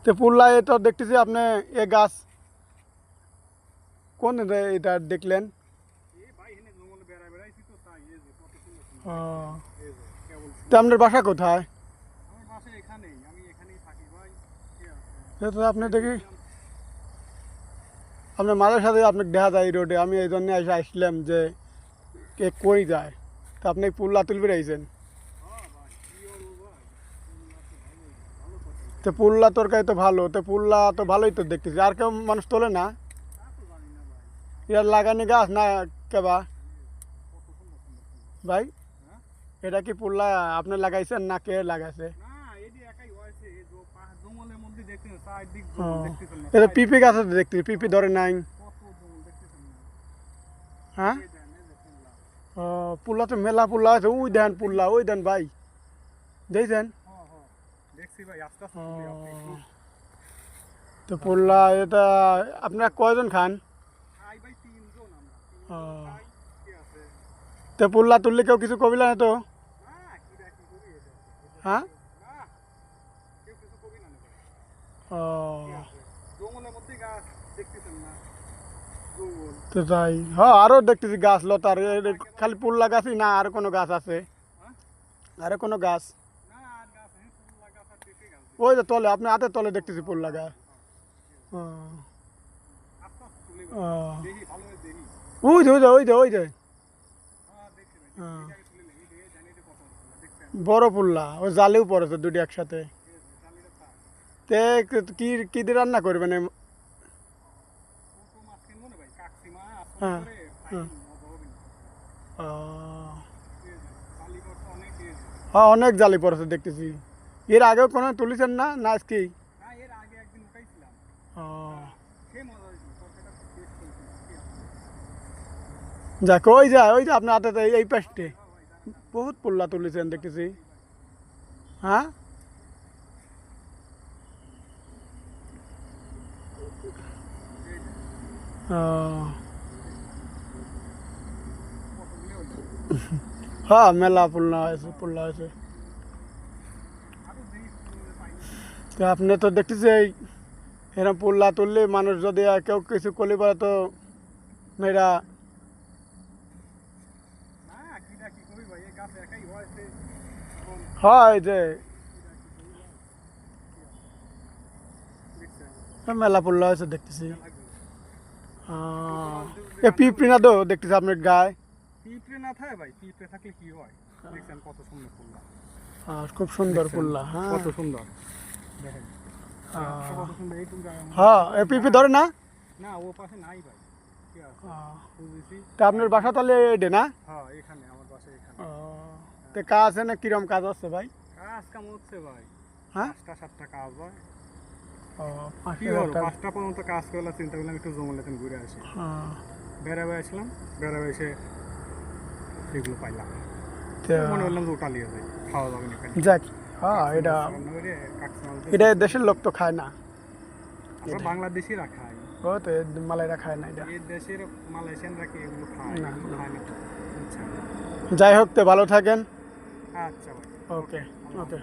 তো পুল্লা এ তো দেখতেছি আপনি এ গাছ কোন এটা দেখলেন? ও, তো আপনার বাসা কোথায়? তো আপনি দেখি আপনার মাঝে সাথে আপনাকে দেখা যায় এই রোডে, আমি এই জন্য এসে আসলাম যে কে কই যায়, তো আপনি পুল্লা তুলবে রয়েছেন। তো পুল্লা তরকারি তো ভালো, তো পুল্লা তো ভালোই তো দেখতেছি, আর কেউ মানুষ তোলে না? ইয়ার লাগানি গাছ না কেবা ভাই? এটা কি পুল্লা আপনি লাগাইছেন না কে লাগাইছে? ও, এটা পিপি গাছ আছে দেখতেছি, পিপি ধরে নাই। হ্যাঁ, ও, পুল্লা তো মেলা পুল্লা আছে, ওই দেন পুল্লা, ওই দেন ভাই, দেখছেন? ও, তো পুল্লা এটা আপনারা কয়জন খান? ও, তো পুল্লা তুললে কেউ কিছু কবিলা না তো? হ্যাঁ, ও, তো তাই, হ্যাঁ, আরও দেখতেছি গাছ লতার, খালি পুল্লা গাছই না, আর কোনো গাছ আছে? আরে কোনো গাছ ওই যে তলে, আপনি হাতের তলে দেখতেছি পুল্লা গাছ। ও, ও, ওই যে ওই যে ওই যে ওই যে হ্যাঁ, বড় পুল্লা, ওই জালেও পড়েছে দুটি একসাথে। তে কি কি দিয়ে রান্না করবেন হ্যাঁ, হ্যাঁ, ও, হ্যাঁ, অনেক জালি পড়েছে দেখতেছি। এর আগেও কোনো তুলেছেন না না আজকেই? ও, যাক, ওই যায় ওই যে আপনার হাতে এই পাশে বহুত পুল্লা তুলেছেন দেখতেছি। হ্যাঁ, ও, হ্যাঁ, মেলা পুল্লা হয়েছে। তো আপনি তো দেখতেছি এই এরকম পুল্লা তুললে মানুষ যদি আর কেউ কিছু করলে পারে তো মেয়েরা, হয় যে মেলা পুল্লা হয়েছে দেখতেছি। এ পিঁপড়ে না তো দেখতেছি আপনার গায়ে? খুব সুন্দর পুল্লা, হ্যাঁ, কত সুন্দর দেখেন। হ্যাঁ, এ পিঁপড়ে ধরে না? না, ও পাশে নাই ভাই। কি আছে? বুঝেছি। তা আপনার বাসা তাহলে এডে না? হ্যাঁ, এখানে আমার বাসা এখানে। তো কাজ আছে না, কিরম কাজ আছে ভাই? কাজ কাম হচ্ছে ভাই। হ্যাঁ, 5টা 7টা কাজ হয়। ও, কি হলো 5টা পর্যন্ত কাজ করলে চিন্তা করলাম একটু জঙ্গলেতে ঘুরে আসি। বেড়াবে আসলাম, বেড়াবে এসে এগুলো পাইলাম। মনে করলাম যে ওটা নিয়ে যাই, খাওয়া যাবে না এখানে। যাক, হ্যাঁ, এটা এটা দেশের লোক তো খায় না, আমরা বাংলাদেশিরা খাই। ও তো মালাইরা খায় না এটা। এই দেশের মালয়েশিয়ানরা কি এগুলো খায়? না, এগুলো খায় না তো। আচ্ছা যাই হোক, তো ভালো থাকেন। আচ্ছা ভাই, ওকে, ওকে।